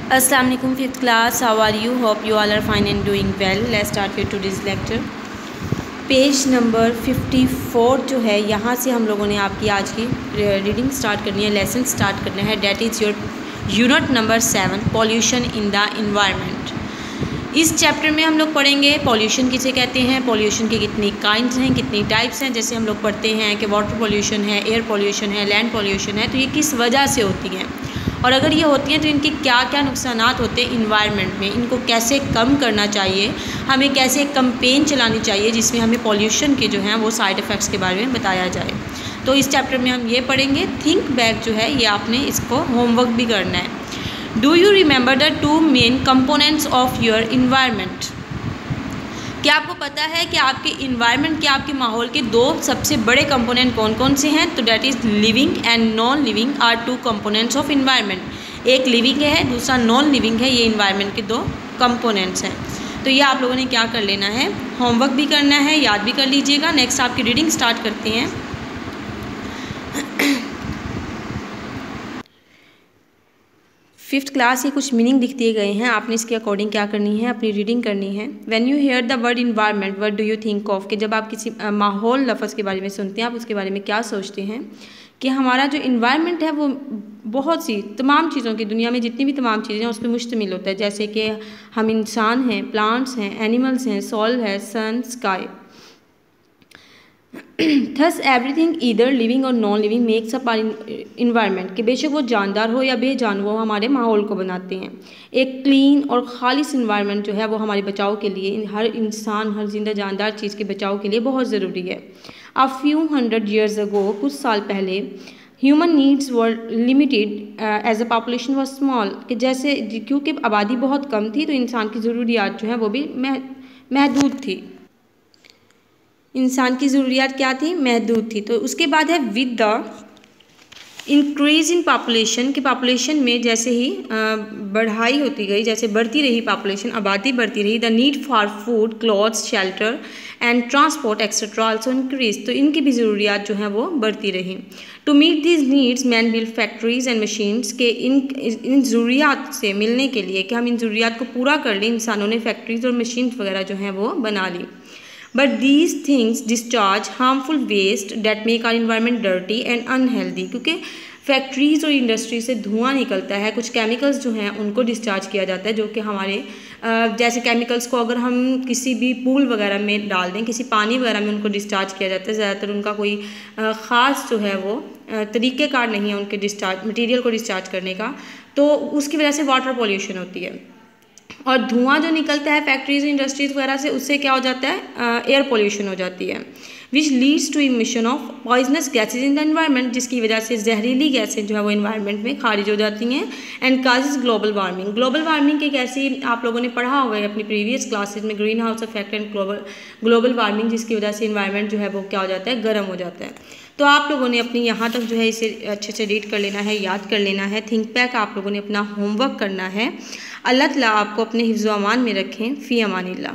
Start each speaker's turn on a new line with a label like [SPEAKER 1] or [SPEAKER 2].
[SPEAKER 1] Assalamu alaikum fifth class, how are you? Hope you all are fine and doing well. Let's start with today's lecture. Page number 54 जो है यहाँ से हम लोगों ने आपकी आज की रीडिंग स्टार्ट करनी है, लेसन स्टार्ट करना है। That is your unit number 7, pollution in the environment. इस चैप्टर में हम लोग पढ़ेंगे पॉल्यूशन किसे कहते हैं, पॉल्यूशन की कितनी काइंड्स हैं, कितनी टाइप्स हैं। जैसे हम लोग पढ़ते हैं कि वाटर पॉल्यूशन है, एयर पॉल्यूशन है, लैंड पॉल्यूशन है, तो ये किस वजह से होती हैं और अगर ये होती हैं तो इनके क्या क्या नुकसानात होते हैं इन्वायरमेंट में, इनको कैसे कम करना चाहिए, हमें कैसे एक कैंपेन चलानी चाहिए जिसमें हमें पॉल्यूशन के जो हैं वो साइड इफ़ेक्ट्स के बारे में बताया जाए। तो इस चैप्टर में हम ये पढ़ेंगे। थिंक बैक जो है ये आपने इसको होमवर्क भी करना है। Do you remember the 2 main components of your environment. क्या आपको पता है कि आपके इन्वायरमेंट के, आपके माहौल के 2 सबसे बड़े कंपोनेंट कौन कौन से हैं? तो that is living and non living are 2 components of environment. एक लिविंग है, दूसरा नॉन लिविंग है। ये इन्वायरमेंट के 2 कंपोनेंट्स हैं। तो ये आप लोगों ने क्या कर लेना है, होमवर्क भी करना है, याद भी कर लीजिएगा। नेक्स्ट आपकी रीडिंग स्टार्ट करते हैं। फिफ्थ क्लास के कुछ मीनिंग लिख दिए गए हैं, आपने इसके अकॉर्डिंग क्या करनी है, अपनी रीडिंग करनी है। When you hear the word environment what do you think of, कि जब आप किसी माहौल लफ्ज़ के बारे में सुनते हैं आप उसके बारे में क्या सोचते हैं कि हमारा जो इन्वायरमेंट है वो बहुत सी तमाम चीज़ों की, दुनिया में जितनी भी तमाम चीज़ें हैं उस पर मुश्तमिल होता है। जैसे कि हम इंसान हैं, प्लांट्स हैं, एनिमल्स हैं, सॉइल है, sun, sky. Thus everything either living और non living makes up our environment, कि बेशक वो जानदार हो या बेजान वो हमारे माहौल को बनाते हैं। एक क्लीन और खालिस इन्वायरमेंट जो है वो हमारे बचाव के लिए, हर इंसान, हर जिंदा जानदार चीज़ के बचाव के लिए बहुत ज़रूरी है। अ फ्यू 100 years अगो, कुछ साल पहले, human needs were limited as a population was small, कि जैसे क्योंकि आबादी बहुत कम थी तो इंसान की ज़रूरियात जो है वो भी महदूद थी। इंसान की ज़रूरियात क्या थी? महदूद थी। तो उसके बाद है with the increase in population, कि पॉपुलेशन में जैसे ही बढ़ाई होती गई, जैसे बढ़ती रही पॉपुलेशन, आबादी बढ़ती रही, the need for food, clothes, shelter and transport etcetera also increase, तो इनकी भी ज़रूरियात जो हैं वो बढ़ती रही। To meet these needs man build factories and machines, के इन ज़रूरियात से मिलने के लिए, कि हम इन ज़रूरियात को पूरा कर लें, इंसानों ने फैक्ट्रीज और मशीन्स वगैरह जो हैं वो बना ली। But these things discharge harmful waste that make our environment dirty and unhealthy, क्योंकि फैक्ट्रीज़ और इंडस्ट्री से धुआं निकलता है, कुछ केमिकल्स जो हैं उनको डिस्चार्ज किया जाता है जो कि हमारे जैसे केमिकल्स को अगर हम किसी भी पूल वगैरह में डाल दें, किसी पानी वगैरह में उनको डिस्चार्ज किया जाता है। ज़्यादातर उनका कोई ख़ास जो है वो तरीक़ेकार नहीं है उनके डिस्चार्ज मटीरियल को डिस्चार्ज करने का, तो उसकी वजह से वाटर पॉल्यूशन होती है। और धुआं जो निकलता है फैक्ट्रीज इंडस्ट्रीज वगैरह से, उससे क्या हो जाता है, एयर पोल्यूशन हो जाती है, which leads to emission of poisonous gases in the environment, जिसकी वजह से जहरीली गैसें जो है वो एनवायरनमेंट में खारिज हो जाती हैं। And causes global warming, global warming एक ऐसी, आप लोगों ने पढ़ा होगा अपनी प्रीवियस क्लासेज में, green house effect and global warming, जिसकी वजह से एनवायरनमेंट जो है वो क्या हो जाता है, गर्म हो जाता है। तो आप लोगों ने अपनी यहाँ तक जो है इसे अच्छे से रीड कर लेना है, याद कर लेना है। थिंक बैक आप लोगों ने अपना होमवर्क करना है। अल्लाह ताला आपको अपने हिफ्ज़ व अमान में रखें। फ़ी अमानिल्लाह।